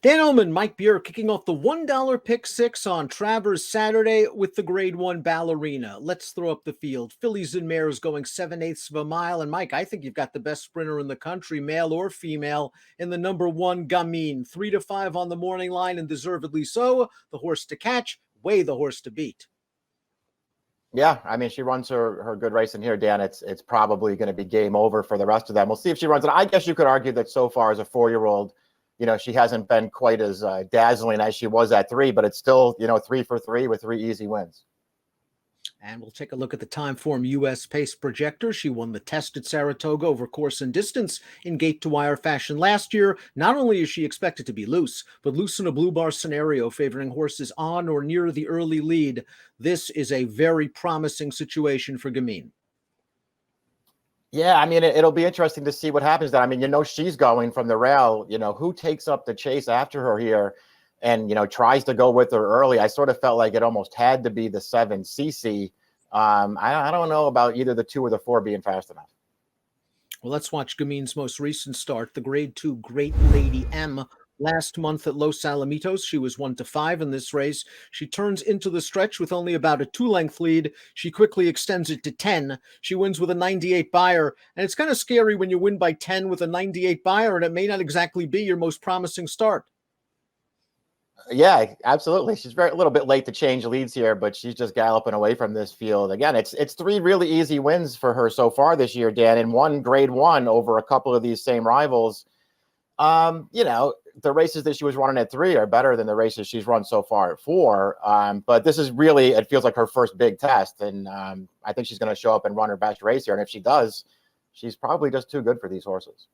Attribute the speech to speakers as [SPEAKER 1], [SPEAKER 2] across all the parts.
[SPEAKER 1] Dan Illman, Mike Buer kicking off the $1 pick six on Travers Saturday with the grade one Ballerina. Let's throw up the field. Fillies and mares going 7/8 of a mile. And Mike, I think you've got the best sprinter in the country, male or female, in the number one Gamine. 3-5 on the morning line, and deservedly so. The horse to catch, way the horse to beat.
[SPEAKER 2] Yeah, I mean, she runs her good race in here, Dan. It's probably going to be game over for the rest of them. We'll see if she runs it. I guess you could argue that so far as a 4-year-old, she hasn't been quite as dazzling as she was at 3, but it's still, 3 for 3 with 3 easy wins.
[SPEAKER 1] And we'll take a look at the Timeform U.S. Pace Projector. She won the test at Saratoga over course and distance in gate-to-wire fashion last year. Not only is she expected to be loose, but loose in a blue bar scenario favoring horses on or near the early lead. This is a very promising situation for Gamine.
[SPEAKER 2] Yeah, I mean, it'll be interesting to see what happens then. I mean, she's going from the rail, who takes up the chase after her here and, tries to go with her early. I sort of felt like it almost had to be the 7 CC. I don't know about either the 2 or the 4 being fast enough.
[SPEAKER 1] Well, let's watch Gamine's most recent start, the grade 2 Great Lady M. Last month at Los Alamitos, she was 1-5 in this race. She turns into the stretch with only about a 2-length lead. She quickly extends it to 10. She wins with a 98 buyer. And it's kind of scary when you win by 10 with a 98 buyer, and it may not exactly be your most promising start.
[SPEAKER 2] Yeah, absolutely. She's a little bit late to change leads here, but she's just galloping away from this field. Again, it's 3 really easy wins for her so far this year, Dan, and 1 grade 1 over a couple of these same rivals. The races that she was running at 3 are better than the races she's run so far at 4. But this is really, it feels like her first big test. And I think she's going to show up and run her best race here. And if she does, she's probably just too good for these horses.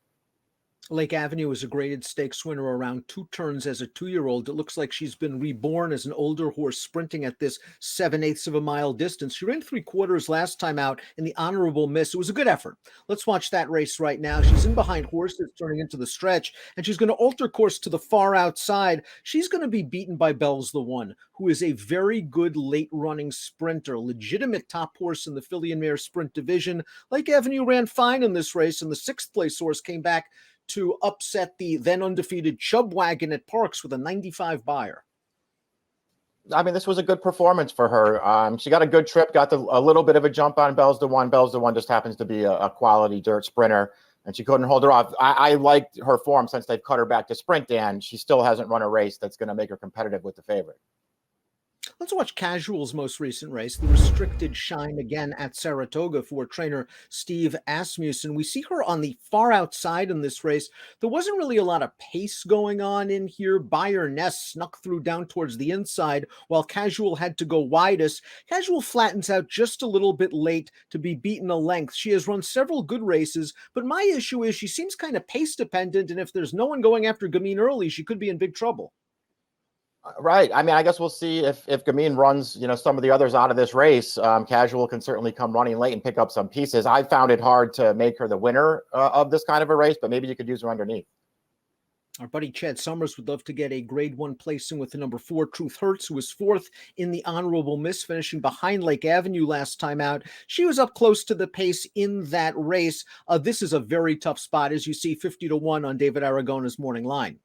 [SPEAKER 1] Lake Avenue is a graded stakes winner around 2 turns as a 2-year-old. It looks like she's been reborn as an older horse sprinting at this 7/8 of a mile distance. She ran 3/4 last time out in the honorable miss. It was a good effort. Let's watch that race right now. She's in behind horses turning into the stretch, and she's going to alter course to the far outside. She's going to be beaten by Bell's the One, who is a very good late running sprinter, legitimate top horse in the filly and mare sprint division. Lake Avenue ran fine in this race, and the 6th place horse came back to upset the then undefeated Chubb Wagon at Parks with a 95 buyer.
[SPEAKER 2] I mean, this was a good performance for her. She got a good trip, got a little bit of a jump on Bell's the One. Bell's the One just happens to be a quality dirt sprinter, and she couldn't hold her off. I liked her form since they've cut her back to sprint, Dan. She still hasn't run a race that's going to make her competitive with the favorite.
[SPEAKER 1] Let's watch Casual's most recent race, the restricted shine again at Saratoga for trainer Steve Asmussen. We see her on the far outside in this race. There wasn't really a lot of pace going on in here. Buyer Ness snuck through down towards the inside while Casual had to go widest. Casual flattens out just a little bit late to be beaten a length. She has run several good races, but my issue is she seems kind of pace dependent, and if there's no one going after Gamine early, she could be in big trouble.
[SPEAKER 2] Right. I mean, I guess we'll see if Gamine runs, some of the others out of this race. Casual can certainly come running late and pick up some pieces. I found it hard to make her the winner of this kind of a race, but maybe you could use her underneath.
[SPEAKER 1] Our buddy Chad Summers would love to get a grade 1 placing with the number 4, Truth Hurts, who was 4th in the honorable miss, finishing behind Lake Avenue last time out. She was up close to the pace in that race. This is a very tough spot, as you see 50-1 on David Aragona's morning line.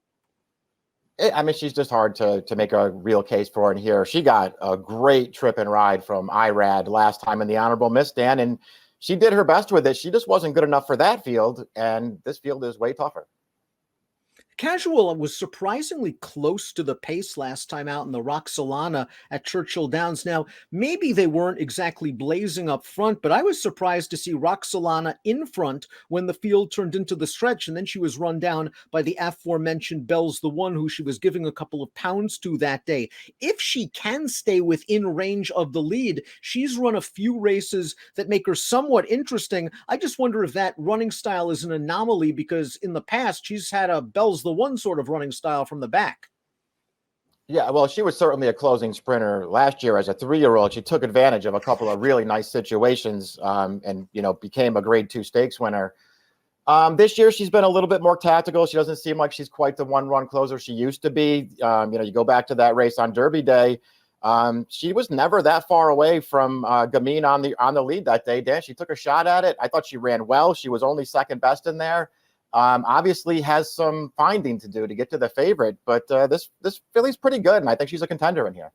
[SPEAKER 2] I mean, she's just hard to make a real case for in here. She got a great trip and ride from IRAD last time in the honorable miss, Dan, and she did her best with it. She just wasn't good enough for that field, and this field is way tougher.
[SPEAKER 1] Casual was surprisingly close to the pace last time out in the Roxolana at Churchill Downs. Now, maybe they weren't exactly blazing up front, but I was surprised to see Roxolana in front when the field turned into the stretch, and then she was run down by the aforementioned Bell's the One, who she was giving a couple of pounds to that day. If she can stay within range of the lead, she's run a few races that make her somewhat interesting. I just wonder if that running style is an anomaly, because in the past, she's had a Bell's the One sort of running style from the back.
[SPEAKER 2] Yeah, well, she was certainly a closing sprinter last year as a 3-year-old. She took advantage of a couple of really nice situations and, became a grade 2 stakes winner. This year, she's been a little bit more tactical. She doesn't seem like she's quite the one-run closer she used to be. You go back to that race on Derby Day. She was never that far away from Gamine on the lead that day, Dan. She took a shot at it. I thought she ran well. She was only second best in there. Obviously has some finding to do to get to the favorite, but this filly's pretty good, and I think she's a contender in here.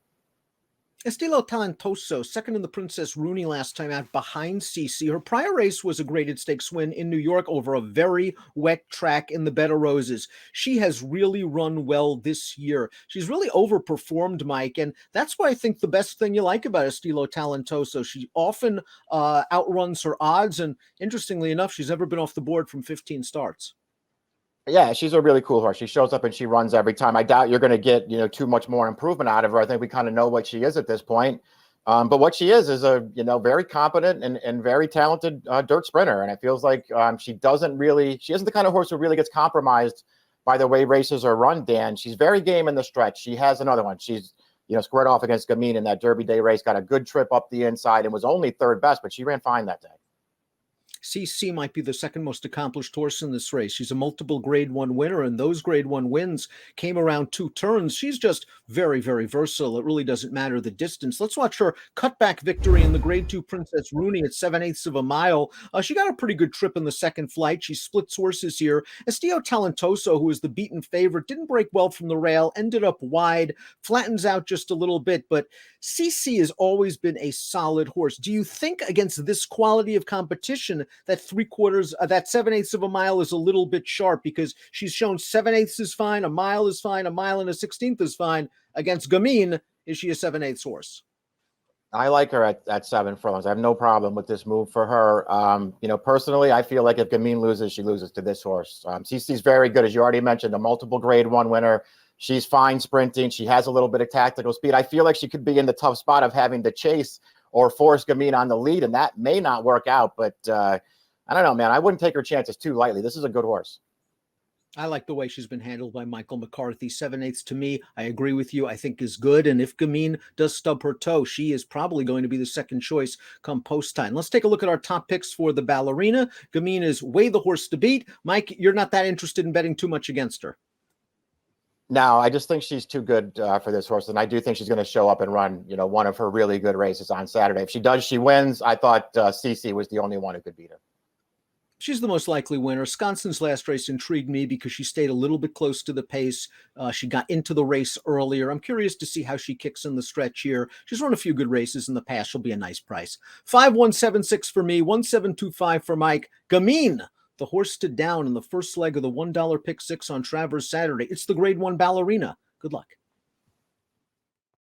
[SPEAKER 1] Estilo Talentoso, second in the Princess Rooney last time out behind CC. Her prior race was a graded stakes win in New York over a very wet track in the Bed of Roses. She has really run well this year. She's really overperformed, Mike, and that's why I think the best thing you like about Estilo Talentoso. She often outruns her odds, and interestingly enough, she's never been off the board from 15 starts.
[SPEAKER 2] Yeah, she's a really cool horse. She shows up and she runs every time. I doubt you're going to get, too much more improvement out of her. I think we kind of know what she is at this point. But what she is a, very competent and very talented dirt sprinter. And it feels like she isn't the kind of horse who really gets compromised by the way races are run, Dan. She's very game in the stretch. She has another one. She's, squared off against Gamine in that Derby Day race, got a good trip up the inside and was only third best, but she ran fine that day.
[SPEAKER 1] CC might be the second most accomplished horse in this race. She's a multiple grade one winner, and those grade one wins came around 2 turns. She's just very, very versatile. It really doesn't matter the distance. Let's watch her cutback victory in the grade 2 Princess Rooney at 7/8 of a mile. She got a pretty good trip in the second flight. She splits horses here. Estilo Talentoso, who was the beaten favorite, didn't break well from the rail, ended up wide, flattens out just a little bit, but CC has always been a solid horse. Do you think against this quality of competition that 7/8 of a mile is a little bit sharp, because she's shown 7/8 is fine, a mile is fine, a mile and a 16th is fine. Against Gamine, is she a 7/8 horse?
[SPEAKER 2] I like her at 7 furlongs. I have no problem with this move for her. Personally, I feel like if Gamine loses, she loses to this horse. CC's very good, as you already mentioned, a multiple grade 1 winner. She's fine sprinting. She has a little bit of tactical speed. I feel like she could be in the tough spot of having to chase or force Gamine on the lead, and that may not work out. But I don't know, man. I wouldn't take her chances too lightly. This is a good horse.
[SPEAKER 1] I like the way she's been handled by Michael McCarthy. 7/8 to me, I agree with you, I think is good. And if Gamine does stub her toe, she is probably going to be the second choice come post time. Let's take a look at our top picks for the Ballerina. Gamine is way the horse to beat. Mike, you're not that interested in betting too much against her.
[SPEAKER 2] No, I just think she's too good for this horse, and I do think she's going to show up and run, one of her really good races on Saturday. If she does, she wins. I thought CC was the only one who could beat her.
[SPEAKER 1] She's the most likely winner. Sconson's last race intrigued me because she stayed a little bit close to the pace. She got into the race earlier. I'm curious to see how she kicks in the stretch here. She's run a few good races in the past. She'll be a nice price. 5176 for me, 1725 for Mike. Gamine, the horse to down in the first leg of the $1 pick 6 on Travers Saturday. It's the grade 1 Ballerina. Good luck.